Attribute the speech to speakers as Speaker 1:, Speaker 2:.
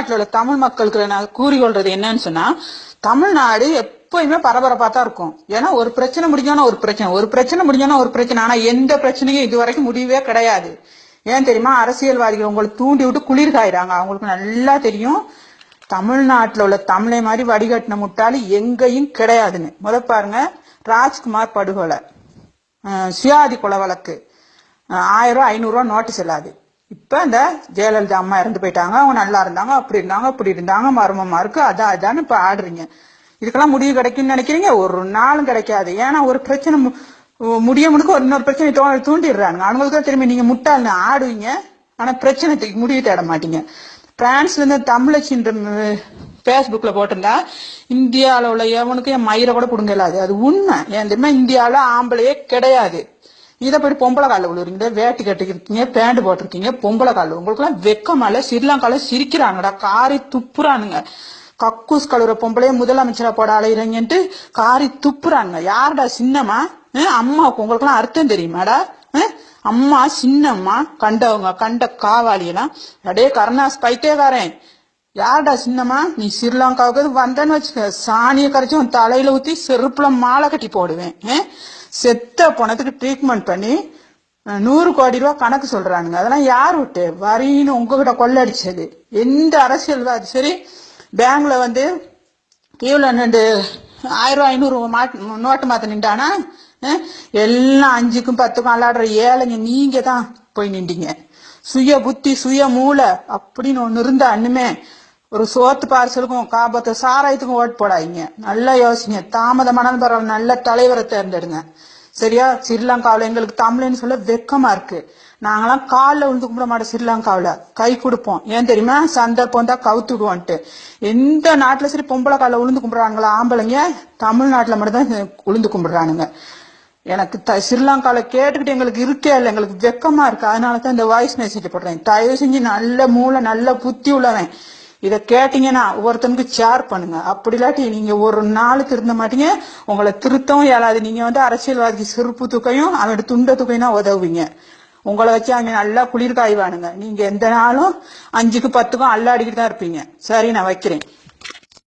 Speaker 1: தமிழ்நாட்டில் உள்ள தமிழ் மக்களுக்கு நான் கூறிக்கொள்றது என்னன்னு சொன்னா, தமிழ்நாடு எப்பயுமே பரபரப்பா தான் இருக்கும். ஏன்னா ஒரு பிரச்சனை முடிஞ்சோன்னா ஒரு பிரச்சனை முடிஞ்சோன்னா ஒரு பிரச்சனை. ஆனா எந்த பிரச்சனையும் இது வரைக்கும் முடியவே கிடையாது. ஏன் தெரியுமா? அரசியல்வாதிகள் உங்களை தூண்டி விட்டு குளிர் காயிறாங்க. அவங்களுக்கு நல்லா தெரியும் தமிழ்நாட்டில் உள்ள தமிழை மாதிரி வடிகட்டின முட்டாளி எங்கேயும் கிடையாதுன்னு. பாருங்க, ராஜ்குமார் படுகொலை, சுயாதி கொலை வழக்கு, 1000 500 நோட்டீஸ் இல்லாது. இப்ப இந்த ஜெயலலிதா அம்மா இறந்து போயிட்டாங்க, அவங்க நல்லா இருந்தாங்க, அப்படி இருந்தாங்க, மர்மமா இருக்கு, அதான் இப்ப ஆடுறீங்க. இதுக்கெல்லாம் முடிவு கிடைக்கும்னு நினைக்கிறீங்க? ஒரு நாளும் கிடைக்காது. ஏன்னா ஒரு பிரச்சனை முடிய முடுக்க இன்னொரு பிரச்சனை தூண்டிடுறாங்க. அவங்களுக்கு தான் திரும்பி நீங்க முட்டாள்னு ஆடுவீங்க, ஆனா பிரச்சனை முடிவு தேட மாட்டீங்க. பிரான்ஸ்ல இருந்து தமிழச்சின்ற பேஸ்புக்ல போட்டிருந்தா இந்தியாவில உள்ள எவனுக்கு என் மயிரை கூட புடுங்க இல்லாது. அது உண்மை. ஏன் தெரியுமா? இந்தியாவில ஆம்பளையே கிடையாது. இதை போய் பொம்பளை காலில் விழுறீங்க, வேட்டி கட்டிருக்கீங்க, பேண்ட் போட்டிருக்கீங்க, பொம்பளை காலில். உங்களுக்கு எல்லாம் வெக்கமால ஸ்ரீலங்கால சிரிக்கிறாங்கடா, காரி துப்புறானுங்க. கக்கூஸ் கழுவுற பொம்பளையே முதலமைச்சரா போட அலையிறீங்கன்ட்டு காரி துப்புறானுங்க. யாருடா சின்னம்மா? அம்மாவுக்கு உங்களுக்கு எல்லாம் அர்த்தம் தெரியுமாடா? அம்மா சின்னம்மா கண்டவங்க, கண்ட காவாளியெல்லாம் அடே கருணாஸ் பைத்தியக்காரன். யாருடா சின்னம்மா? நீ ஸ்ரீலங்காவுக்கு வந்தன்னு வச்சுக்க, சாணியை கரைச்சி உன் தலையில ஊத்தி செருப்புல மாலை கட்டி போடுவேன். செத்த பணத்துக்கு ட்ரீட்மெண்ட் பண்ணி 100 கோடி ரூபாய் கணக்கு சொல்றானுங்க. அதெல்லாம் யார் விட்டு வரின்னு உங்ககிட்ட கொள்ளடிச்சது? எந்த அரசியல்வாதி சரி பேங்க்ல வந்து கீழே 1000 500 நோட்டு மாத்த நின்றானா? எல்லாம் 5க்கும் 10க்கும் அல்லாடுற ஏழைங்க நீங்க தான் போய் நின்றீங்க. சுய புத்தி சுய மூளை அப்படின்னு ஒண்ணு இருந்தா இன்னுமே ஒரு சோத்து பார்சலுக்கும் காபத்தை சாராயத்துக்கும் ஓட்டு போடாதீங்க. நல்லா யோசிங்க. தாமதமான பரவாயில்ல, நல்ல தலைவரை தேர்ந்தெடுங்க. சரியா? ஸ்ரீலங்காவில எங்களுக்கு தமிழ்னு சொல்ல வெக்கமா இருக்கு. நாங்கெல்லாம் காலில் விழுந்து கும்பிட மாட்டோம். ஸ்ரீலங்காவில கை கொடுப்போம். ஏன் தெரியுமா? சந்தர்ப்பம் தான் கவுத்துடுவோன்ட்டு. எந்த நாட்டுல சரி பொம்பளை காலில் விழுந்து கும்பிடுறாங்களா ஆம்பளைங்க? தமிழ்நாட்டுல மட்டும்தான் விழுந்து கும்பிடுறானுங்க. எனக்கு ஸ்ரீலங்கால கேட்டுக்கிட்டு எங்களுக்கு இருக்கே இல்லை, எங்களுக்கு வெக்கமா இருக்கு. அதனாலதான் இந்த வாய்ஸ் மெசேஜ் போடுறேன். தயவு செஞ்சு நல்ல மூளை நல்ல புத்தி உள்ளவன் இதை கேட்டீங்கன்னா ஒவ்வொருத்தனுக்கு ஷேர் பண்ணுங்க. அப்படி இல்லாட்டி நீங்க ஒரு நாள் திருந்த மாட்டீங்க, உங்களை திருத்தவும் இயலாது. நீங்க வந்து அரசியல்வாதிக்கு செருப்பு தூக்கையும் அவனோட துண்ட தூக்கையும் தான் உதவுவீங்க. உங்களை வச்சு அவங்க நல்லா குளிர் காய்வானுங்க. நீங்க எந்த நாளும் 5க்கும் 10க்கும் அல்லாடிக்கிட்டு தான் இருப்பீங்க. சரி, நான் வைக்கிறேன்.